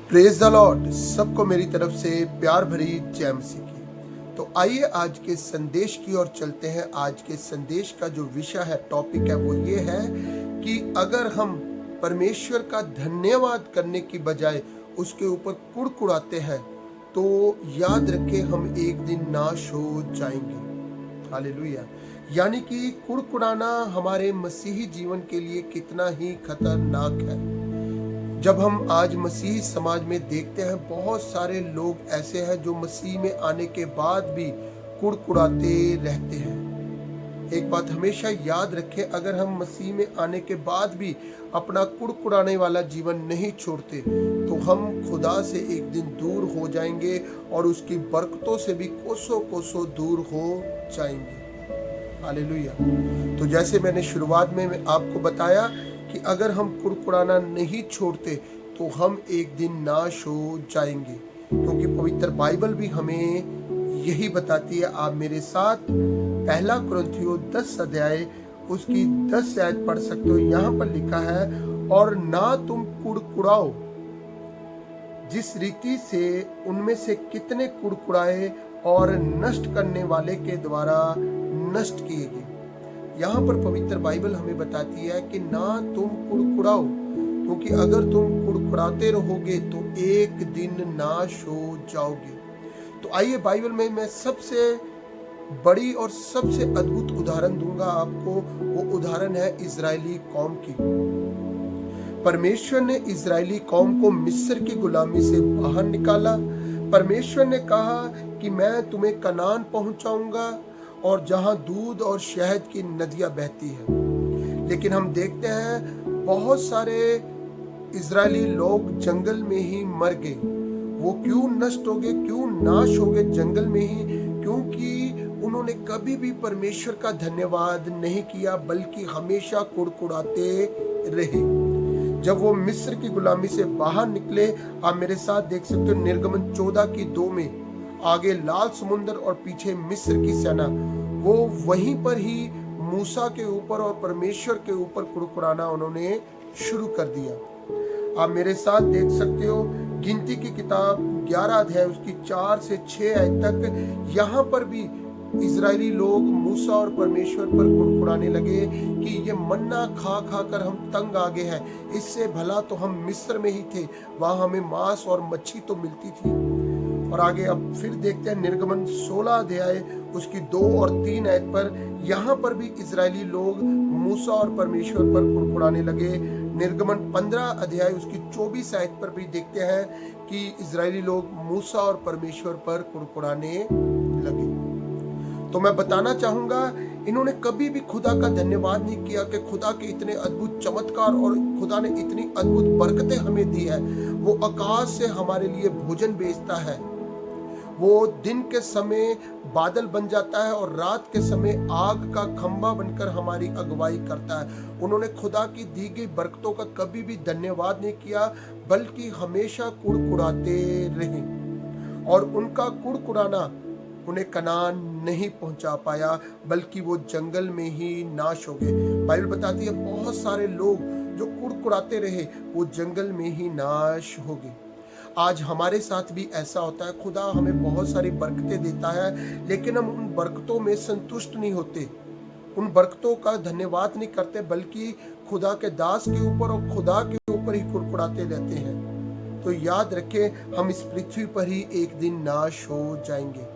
Praise the Lord. सबको मेरी तरफ से प्यार भरी जय मसीह की। तो आइए आज के संदेश की ओर चलते हैं। आज के संदेश का जो विषय है, टॉपिक है, वो ये है कि अगर हम परमेश्वर का धन्यवाद करने की बजाय उसके ऊपर कुड़कुड़ाते हैं तो याद रखें हम एक दिन नाश हो जाएंगे। हालेलुया। यानी कि कुड़कुड़ाना हमारे मसीही जीवन के लिए कितना ही खतरनाक है। जब हम आज मसीही समाज में देखते हैं, बहुत सारे लोग ऐसे हैं जो मसीह में आने के बाद भी कुड़कुड़ाते रहते हैं। एक बात हमेशा याद रखें, अगर हम मसीह में आने के बाद भी अपना कुड़कुड़ाने वाला जीवन नहीं छोड़ते तो हम खुदा से एक दिन दूर हो जाएंगे और उसकी बरकतों से भी कोसों कोसों दूर हो जाएंगे। हालेलुया। तो जैसे मैंने शुरुआत में आपको बताया कि अगर हम कुड़कुड़ाना नहीं छोड़ते तो हम एक दिन नाश हो जाएंगे, क्योंकि पवित्र बाइबल भी हमें यही बताती है। आप मेरे साथ पहला कुरिन्थियों 10 अध्याय उसकी 10 आयत पढ़ सकते हो। यहाँ पर लिखा है, और ना तुम कुड़कुड़ाओ जिस रीति से उनमें से कितने कुड़कुड़ाए और नष्ट करने वाले के द्वारा नष्ट किए गए। यहाँ पर पवित्र बाइबल हमें बताती है कि ना तुम कुड़कुड़ाओ, क्योंकि अगर तुम कुड़कुड़ाते रहोगे तो एक दिन नाश हो जाओगे। तो आइए, बाइबल में मैं सबसे बड़ी और सबसे अद्भुत उदाहरण दूंगा आपको। वो उदाहरण है इजरायली कौम की। परमेश्वर ने इजरायली कौम को मिस्र की गुलामी से बाहर निकाला। परमेश्वर ने कहा कि मैं तुम्हें कनान पहुंचाऊंगा और जहां दूध और शहद की नदियां बहती हैं। लेकिन हम देखते हैं बहुत सारे इजरायली लोग जंगल में ही मर गए। वो क्यों नष्ट हो गए, क्यों नाश हो गए जंगल में ही? क्योंकि उन्होंने कभी भी परमेश्वर का धन्यवाद नहीं किया, बल्कि हमेशा कुड़कुड़ाते रहे। जब वो मिस्र की गुलामी से बाहर निकले, आप मेरे साथ देख सकते हो निर्गमन 14 की 2 में, आगे लाल समुद्र और पीछे मिस्र की सेना, वो वहीं पर ही मूसा के ऊपर और परमेश्वर के ऊपर कुड़कुड़ाना उन्होंने शुरू कर दिया। आप मेरे साथ देख सकते हो गिनती की किताब 11 अध्याय उसकी 4 से 6 आयत तक। यहाँ पर भी इजरायली लोग मूसा और परमेश्वर पर कुड़कुड़ाने लगे कि ये मन्ना खा खा कर हम तंग आ गए हैं, इससे भला तो हम मिस्र में ही थे, वहां हमें मांस और मच्छी तो मिलती थी। और आगे अब फिर देखते हैं निर्गमन 16 अध्याय उसकी 2 और 3 आयत पर। यहाँ पर भी इजरायली लोग मूसा और परमेश्वर पर कुड़कुड़ाने लगे। निर्गमन 15 अध्याय उसकी 24 आयत पर भी देखते हैं कि इजरायली लोग मूसा और परमेश्वर पर कुड़कुड़ाने लगे। तो मैं बताना चाहूंगा, इन्होंने कभी भी खुदा का धन्यवाद नहीं किया कि खुदा के इतने अद्भुत चमत्कार और खुदा ने इतनी अद्भुत बरकतें हमें दी है। वो आकाश से हमारे लिए भोजन भेजता है, वो दिन के समय बादल बन जाता है और रात के समय आग का खंभा बनकर हमारी अगुवाई करता है। उन्होंने खुदा की दी गई बरकतों का कभी भी धन्यवाद नहीं किया, बल्कि हमेशा कुड़कुड़ाते रहे। और उनका कुड़कुड़ाना उन्हें कनान नहीं पहुंचा पाया, बल्कि वो जंगल में ही नाश हो गए। बाइबल बताती है बहुत सारे लोग जो कुड़कुड़ाते रहे वो जंगल में ही नाश हो गए। आज हमारे साथ भी ऐसा होता है। खुदा हमें बहुत सारी बरकतें देता है, लेकिन हम उन बरकतों में संतुष्ट नहीं होते, उन बरकतों का धन्यवाद नहीं करते, बल्कि खुदा के दास के ऊपर और खुदा के ऊपर ही कुड़कुड़ाते रहते हैं। तो याद रखें, हम इस पृथ्वी पर ही एक दिन नाश हो जाएंगे।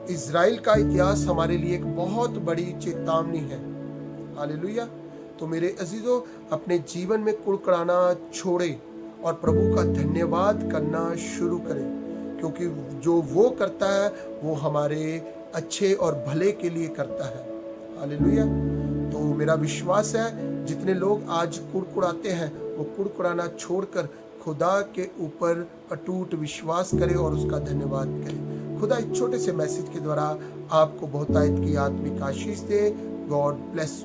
इजराइल का इतिहास हमारे लिए एक बहुत बड़ी चेतावनी है। हालेलुया। तो मेरे अजीजों, अपने जीवन में कुड़कुड़ाना छोड़े और प्रभु का धन्यवाद करना शुरू करें, क्योंकि जो वो करता है वो हमारे अच्छे और भले के लिए करता है। हालेलुया। तो मेरा विश्वास है जितने लोग आज कुड़कुड़ाते हैं वो कुड़कुड़ाना छोड़कर खुदा के ऊपर अटूट विश्वास करें और उसका धन्यवाद करें। खुदा इस छोटे से मैसेज के द्वारा आपको बहुतायत की आत्मिक आशीष दे। God bless.